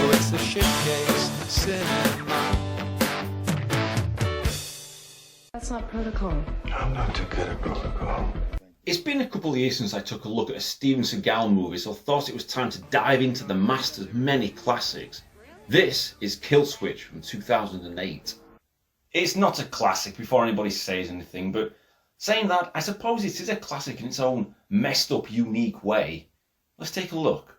Oh, it's the Shitcase cinema. That's not protocol. I'm not too good at protocol. It's been a couple of years since I took a look at a Steven Seagal movie, so I thought it was time to dive into the master's many classics. This is Kill Switch from 2008. It's not a classic before anybody says anything, but saying that, I suppose it is a classic in its own messed up, unique way. Let's take a look.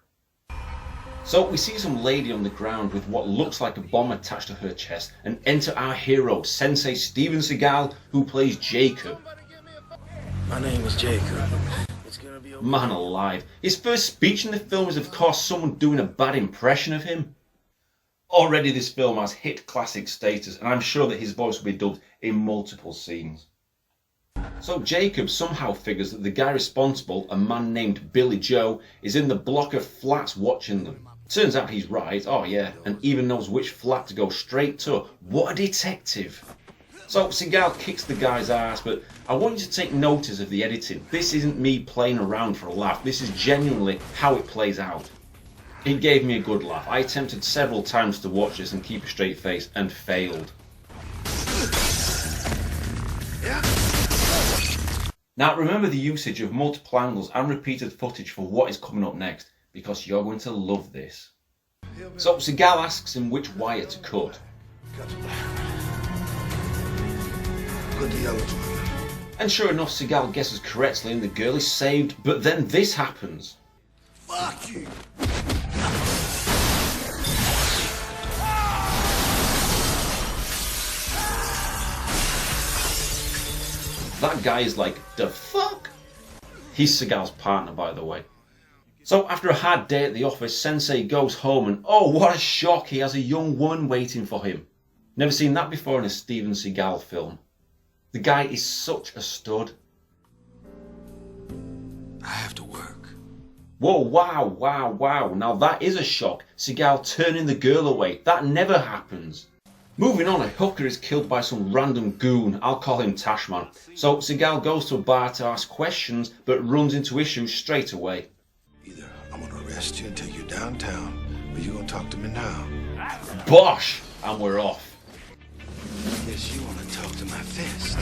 So we see some lady on the ground with what looks like a bomb attached to her chest, and enter our hero, Sensei Steven Seagal, who plays Jacob. My name is Jacob. It's gonna be okay. Man alive, his first speech in the film is of course someone doing a bad impression of him. Already this film has hit classic status, and I'm sure that his voice will be dubbed in multiple scenes. So Jacob somehow figures that the guy responsible, a man named Billy Joe, is in the block of flats watching them. Turns out he's right, oh yeah, and even knows which flat to go straight to. What a detective! So Seagal kicks the guy's ass, but I want you to take notice of the editing. This isn't me playing around for a laugh, this is genuinely how it plays out. It gave me a good laugh. I attempted several times to watch this and keep a straight face, and failed. Now remember the usage of multiple angles and repeated footage for what is coming up next, because you're going to love this. So Seagal asks him which wire to cut. And sure enough, Seagal guesses correctly and the girl is saved, but then this happens. Fuck you! That guy is like, the fuck? He's Seagal's partner, by the way. So after a hard day at the office, Sensei goes home and oh, what a shock, he has a young woman waiting for him. Never seen that before in a Steven Seagal film. The guy is such a stud. I have to work. Whoa, wow. Now that is a shock. Seagal turning the girl away. That never happens. Moving on, a hooker is killed by some random goon. I'll call him Tashman. So Seagal goes to a bar to ask questions, but runs into issues straight away. Either I'm gonna arrest you and take you downtown, or you're gonna talk to me now. Bosh! And we're off. Guess you wanna talk to my fist.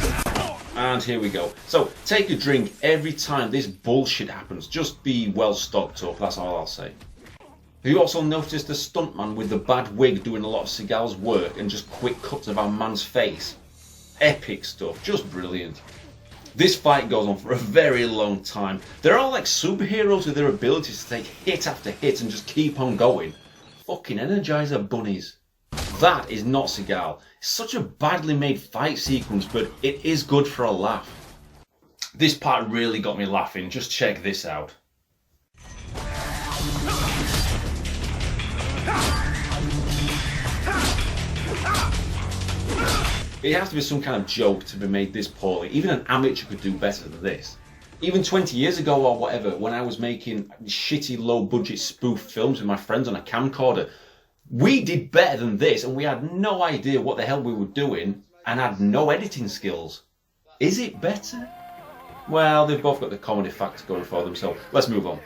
And here we go. So take a drink every time this bullshit happens. Just be well stocked up, that's all I'll say. You also noticed the stuntman with the bad wig doing a lot of Seagal's work and just quick cuts of our man's face. Epic stuff, just brilliant. This fight goes on for a very long time. They're all like superheroes with their abilities to take hit after hit and just keep on going. Fucking Energizer bunnies. That is not Seagal. It's such a badly made fight sequence, but it is good for a laugh. This part really got me laughing, just check this out. It has to be some kind of joke to be made this poorly. Even an amateur could do better than this. Even 20 years ago or whatever, when I was making shitty low budget spoof films with my friends on a camcorder, we did better than this and we had no idea what the hell we were doing and had no editing skills. Is it better? Well, they've both got the comedy factor going for them, so let's move on.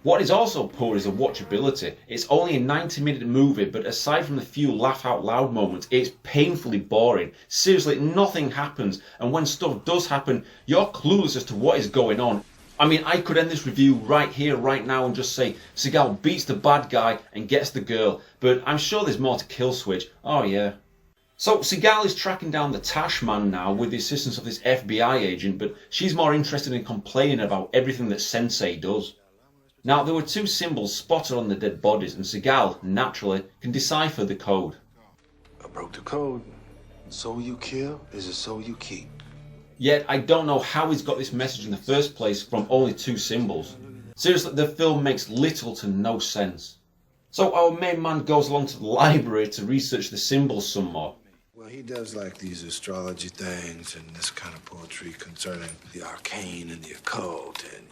What is also poor is the watchability. It's only a 90-minute movie, but aside from the few laugh out loud moments, it's painfully boring. Seriously, nothing happens, and when stuff does happen, you're clueless as to what is going on. I mean, I could end this review right here, right now, and just say Seagal beats the bad guy and gets the girl, but I'm sure there's more to Kill Switch. Oh yeah. So Seagal is tracking down the Tashman now with the assistance of this FBI agent, but she's more interested in complaining about everything that Sensei does. Now, there were two symbols spotted on the dead bodies, and Seagal, naturally, can decipher the code. I broke the code. Soul you kill is a soul you keep. Yet, I don't know how he's got this message in the first place from only two symbols. Seriously, the film makes little to no sense. So our main man goes along to the library to research the symbols some more. Well, he does like these astrology things and this kind of poetry concerning the arcane and the occult and,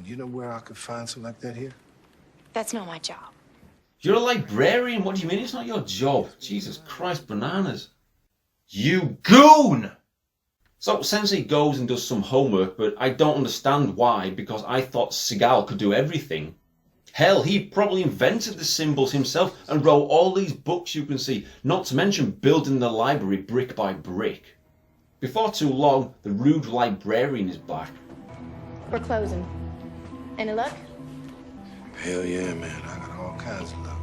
you know where I could find something like that here? That's not my job. You're a librarian? What do you mean it's not your job? Jesus Christ, bananas. You goon! So Sensei goes and does some homework, but I don't understand why, because I thought Seagal could do everything. Hell, he probably invented the symbols himself and wrote all these books you can see, not to mention building the library brick by brick. Before too long, the rude librarian is back. We're closing. Any luck? Hell yeah, man. I got all kinds of luck.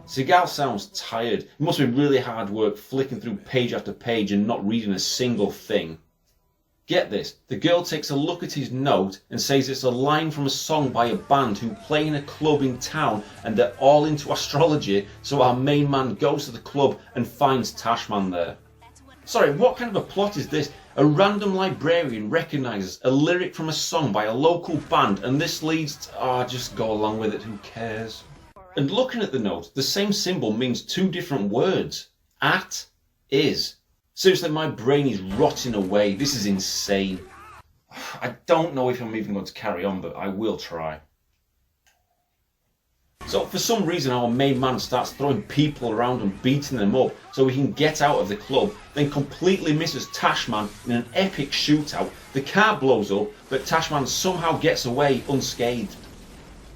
Seagal sounds tired. It must be really hard work flicking through page after page and not reading a single thing. Get this, the girl takes a look at his note and says it's a line from a song by a band who play in a club in town and they're all into astrology, so our main man goes to the club and finds Tashman there. Sorry, what kind of a plot is this? A random librarian recognises a lyric from a song by a local band and this leads to, just go along with it, who cares? And looking at the note, the same symbol means two different words. At, is. Seriously, my brain is rotting away. This is insane. I don't know if I'm even going to carry on, but I will try. So for some reason our main man starts throwing people around and beating them up so he can get out of the club, then completely misses Tashman in an epic shootout. The car blows up, but Tashman somehow gets away unscathed.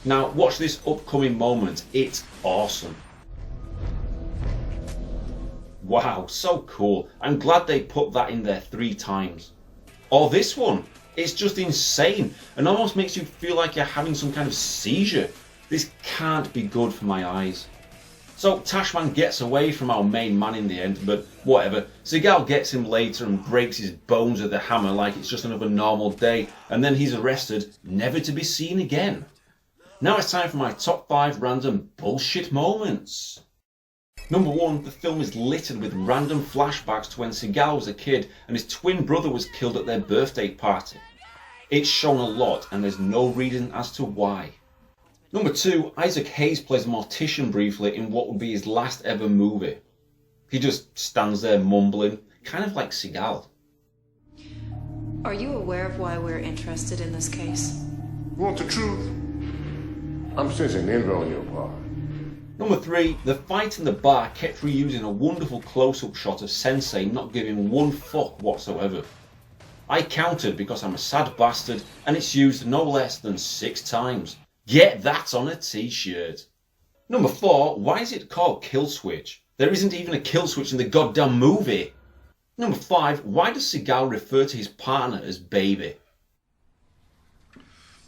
Now watch this upcoming moment, it's awesome. Wow, so cool. I'm glad they put that in there 3 times. Or this one, it's just insane and almost makes you feel like you're having some kind of seizure. This can't be good for my eyes. So Tashman gets away from our main man in the end, but whatever. Seagal gets him later and breaks his bones with a hammer like it's just another normal day, and then he's arrested, never to be seen again. Now it's time for my top 5 random bullshit moments. Number 1, the film is littered with random flashbacks to when Seagal was a kid and his twin brother was killed at their birthday party. It's shown a lot and there's no reason as to why. Number 2, Isaac Hayes plays a mortician briefly in what would be his last ever movie. He just stands there mumbling, kind of like Seagal. Are you aware of why we're interested in this case? You want the truth? I'm sensing envy on your part. Number 3, the fight in the bar kept reusing a wonderful close-up shot of Sensei not giving one fuck whatsoever. I counted because I'm a sad bastard and it's used no less than 6 times. Get that on a t-shirt. Number 4, why is it called Kill Switch? There isn't even a kill switch in the goddamn movie. Number 5, why does Seagal refer to his partner as baby?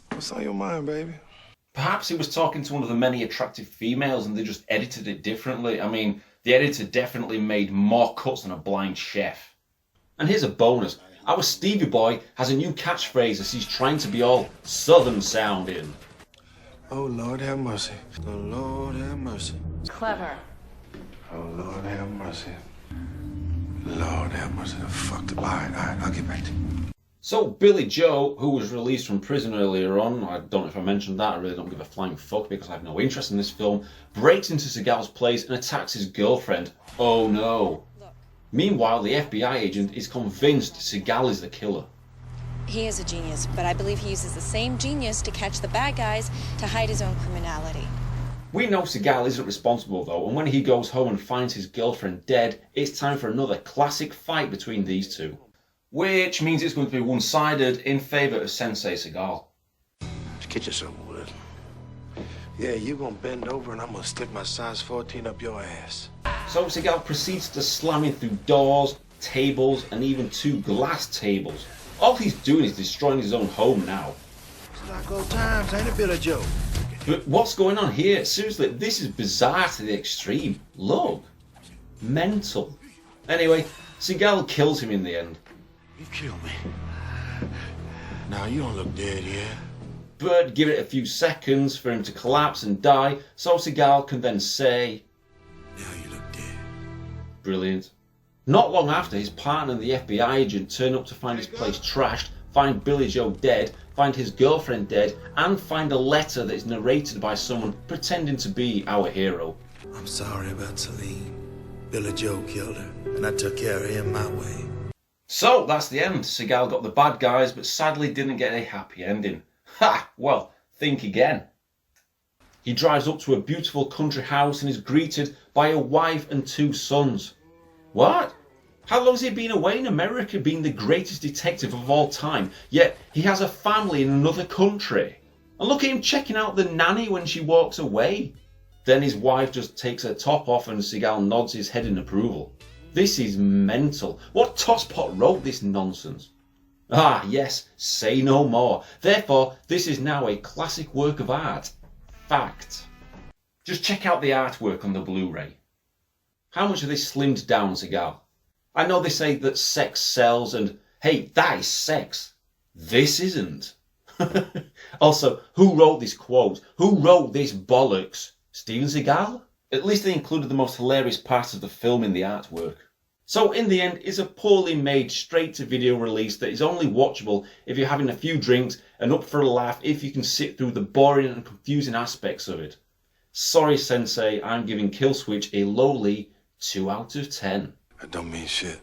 What's on your mind, baby? Perhaps he was talking to one of the many attractive females and they just edited it differently. I mean, the editor definitely made more cuts than a blind chef. And here's a bonus. Our Stevie boy has a new catchphrase as he's trying to be all southern sounding. Oh, Lord have mercy. Oh, Lord have mercy. Clever. Oh, Lord have mercy. Lord have mercy. Fuck the lie. All right, I'll get back to you. So Billy Joe, who was released from prison earlier on, I don't know if I mentioned that, I really don't give a flying fuck because I have no interest in this film, breaks into Seagal's place and attacks his girlfriend. Oh no. Meanwhile, the FBI agent is convinced Seagal is the killer. He is a genius, but I believe he uses the same genius to catch the bad guys to hide his own criminality. We know Seagal isn't responsible though, and when he goes home and finds his girlfriend dead, it's time for another classic fight between these two. Which means it's going to be one-sided in favour of Sensei Seagal. Just get yourself with. Yeah, you gonna bend over and I'm gonna stick my size 14 up your ass. So Seagal proceeds to slamming through doors, tables, and even 2 glass tables. All he's doing is destroying his own home now. It's like old times, ain't it, Billy Joe? But what's going on here? Seriously, this is bizarre to the extreme. Look. Mental. Anyway, Seagal kills him in the end. You killed me. Now, you don't look dead yet. But give it a few seconds for him to collapse and die, so Seagal can then say, Now you look dead. Brilliant. Not long after, his partner and the FBI agent turn up to find his place trashed, find Billy Joe dead, find his girlfriend dead, and find a letter that is narrated by someone pretending to be our hero. I'm sorry about Celine. Billy Joe killed her, and I took care of him my way. So that's the end. Seagal got the bad guys, but sadly didn't get a happy ending. Ha! Well, think again. He drives up to a beautiful country house and is greeted by a wife and 2 sons. What? How long has he been away in America being the greatest detective of all time, yet he has a family in another country? And look at him checking out the nanny when she walks away. Then his wife just takes her top off and Seagal nods his head in approval. This is mental. What tosspot wrote this nonsense? Ah, yes, say no more. Therefore, this is now a classic work of art. Fact. Just check out the artwork on the Blu-ray. How much of this slimmed down, Seagal? I know they say that sex sells and, hey, that is sex. This isn't. Also, who wrote this quote? Who wrote this bollocks? Steven Seagal? At least they included the most hilarious parts of the film in the artwork. So in the end, it's a poorly made straight-to-video release that is only watchable if you're having a few drinks and up for a laugh if you can sit through the boring and confusing aspects of it. Sorry, Sensei, I'm giving Kill Switch a lowly 2 out of 10. That don't mean shit.